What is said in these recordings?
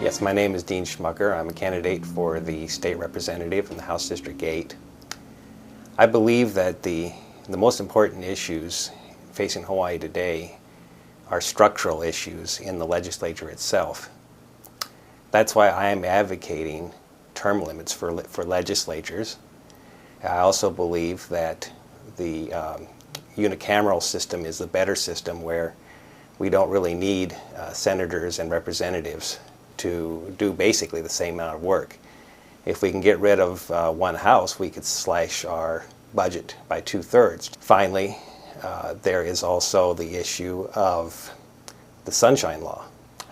Yes, my name is Dean Schmucker. I'm a candidate for the state representative in the House District 8. I believe that the most important issues facing Hawaii today are structural issues in the legislature itself. That's why I am advocating term limits for legislatures. I also believe that the unicameral system is the better system, where we don't really need senators and representatives to do basically the same amount of work. If we can get rid of one house, we could slash our budget by 2/3. Finally, there is also the issue of the Sunshine Law.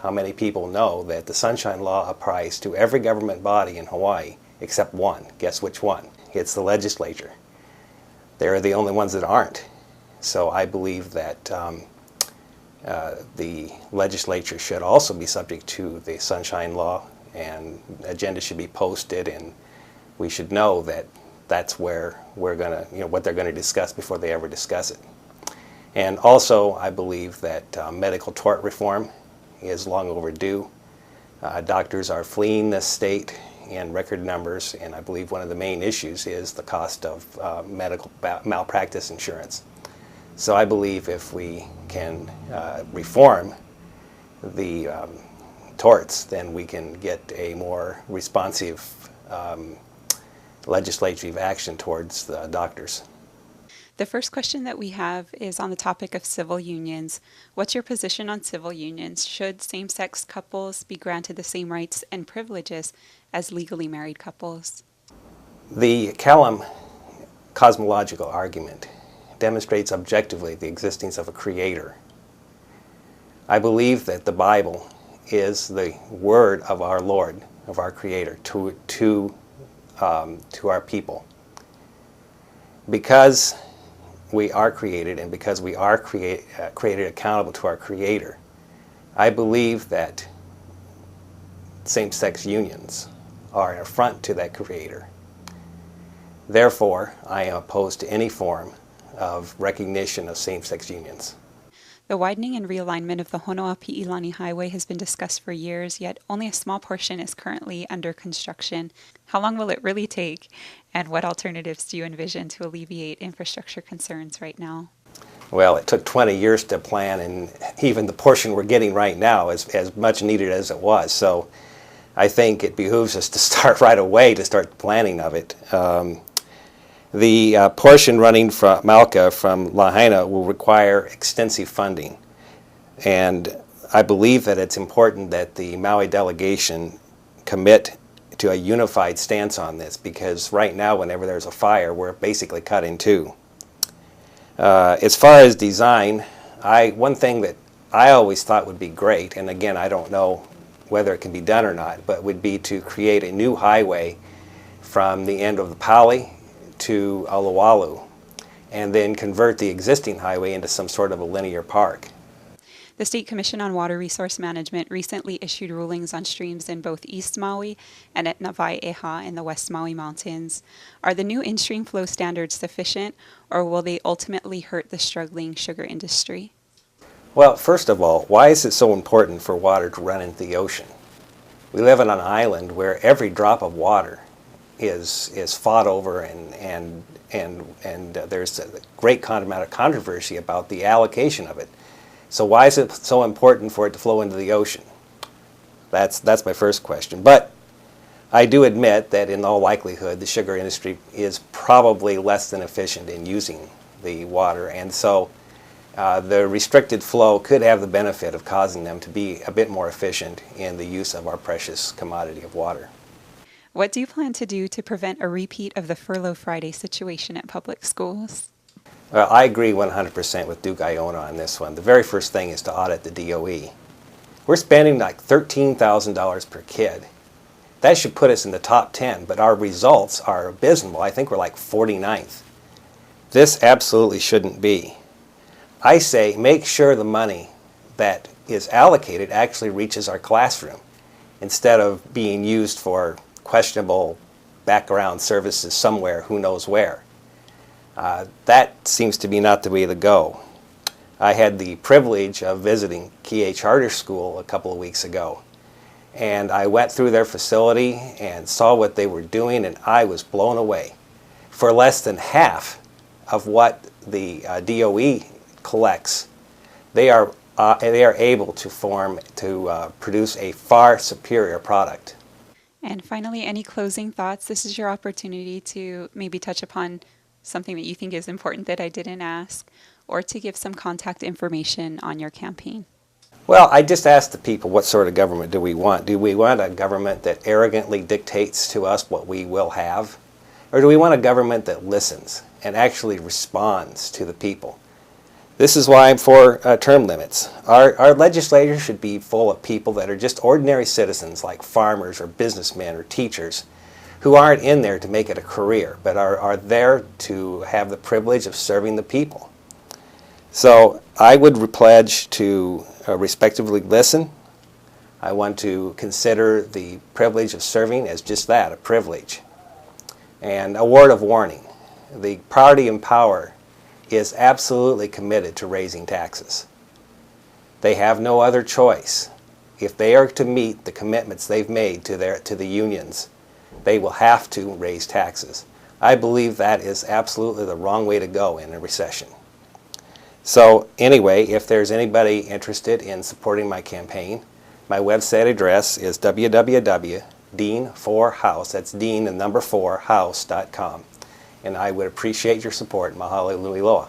How many people know that the Sunshine Law applies to every government body in Hawaii except one? Guess which one? It's the legislature. They're the only ones that aren't. So I believe that the legislature should also be subject to the Sunshine Law, and agenda should be posted, and we should know that that's where we're going to, what they're going to discuss before they ever discuss it. And also, I believe that medical tort reform is long overdue. Doctors are fleeing this state in record numbers, and I believe one of the main issues is the cost of medical malpractice insurance. So I believe if we can reform the torts, then we can get a more responsive legislative action towards the doctors. The first question that we have is on the topic of civil unions. What's your position on civil unions? Should same-sex couples be granted the same rights and privileges as legally married couples? The Callum cosmological argument demonstrates objectively the existence of a creator. I believe that the Bible is the word of our Lord, of our Creator, to our people. Because we are created, and because we are created accountable to our Creator, I believe that same-sex unions are an affront to that Creator. Therefore, I am opposed to any form of recognition of same-sex unions. The widening and realignment of the Honoapi'ilani Highway has been discussed for years, yet only a small portion is currently under construction. How long will it really take, and what alternatives do you envision to alleviate infrastructure concerns right now? Well, it took 20 years to plan, and even the portion we're getting right now is as much needed as it was. So I think it behooves us to start right away, to start the planning of it. The portion running from Malka from Lahaina will require extensive funding, and I believe that it's important that the Maui delegation commit to a unified stance on this, because right now, whenever there's a fire, we're basically cut in two. As far as design, one thing that I always thought would be great, and again, I don't know whether it can be done or not, but would be to create a new highway from the end of the Pali to Alualu, and then convert the existing highway into some sort of a linear park. The State Commission on Water Resource Management recently issued rulings on streams in both East Maui and at Nawai'eha in the West Maui Mountains. Are the new in-stream flow standards sufficient, or will they ultimately hurt the struggling sugar industry? Well, first of all, why is it so important for water to run into the ocean? We live on an island where every drop of water is fought over, and there's a great amount of controversy about the allocation of it. So why is it so important for it to flow into the ocean? That's my first question. But I do admit that in all likelihood the sugar industry is probably less than efficient in using the water, and so the restricted flow could have the benefit of causing them to be a bit more efficient in the use of our precious commodity of water. What do you plan to do to prevent a repeat of the Furlough Friday situation at public schools? Well, I agree 100% with Duke Iona on this one. The very first thing is to audit the DOE. We're spending like $13,000 per kid. That should put us in the top 10, but our results are abysmal. I think we're like 49th. This absolutely shouldn't be. I say make sure the money that is allocated actually reaches our classroom, instead of being used for questionable background services somewhere, who knows where. That seems to be not the way to go. I had the privilege of visiting Kiei Charter School a couple of weeks ago, And I went through their facility and saw what they were doing, and I was blown away. For less than half of what the DOE collects, they are able to produce a far superior product. And finally, any closing thoughts? This is your opportunity to maybe touch upon something that you think is important that I didn't ask, or to give some contact information on your campaign. Well, I just asked the people, what sort of government do we want? Do we want a government that arrogantly dictates to us what we will have? Or do we want a government that listens and actually responds to the people? This is why I'm for term limits. Our legislature should be full of people that are just ordinary citizens, like farmers or businessmen or teachers, who aren't in there to make it a career, but are there to have the privilege of serving the people. So I would pledge to respectively listen. I want to consider the privilege of serving as just that, a privilege. And a word of warning, the party in power is absolutely committed to raising taxes. They have no other choice. If they are to meet the commitments they've made to the unions, they will have to raise taxes. I believe that is absolutely the wrong way to go in a recession. So anyway, if there's anybody interested in supporting my campaign, my website address is www.dean4house, that's Dean and number 4, house.com. And I would appreciate your support. Mahalo nui loa.